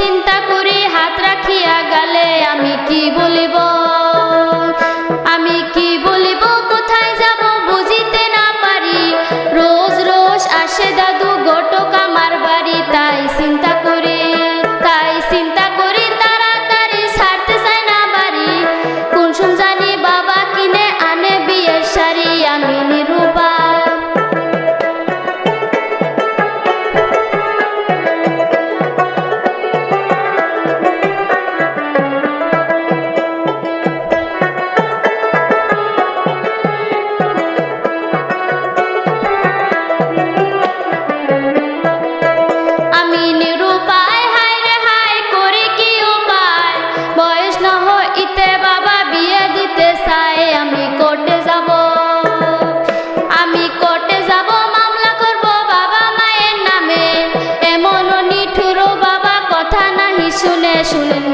চিন্তা করি হাত রাখিয়া গালে, আমি কি বলিব, আমি কি বলিব, কোথায় যাব বুঝিতে না পারি। রোজ রোজ আসে দাদু ঘটক আমার বাড়ি, তাই চিন্তা করি তাড়াতাড়ি ছাড়তে চাই না বাড়ি। কোন সোম জানি বাবা কিনে আনে বিয়ের শাড়ি, আমি নিরুপায়। আমি নিরুপায়, হায় রে হায় করি কি উপায়। বয়স না হইতে বাবা বিয়ে দিতে চায়। আমি কোর্টে যাব মামলা করব বাবা মায়ের নামে। এমন নিঠুর বাবা কথা নাহি শুনে, শুনেন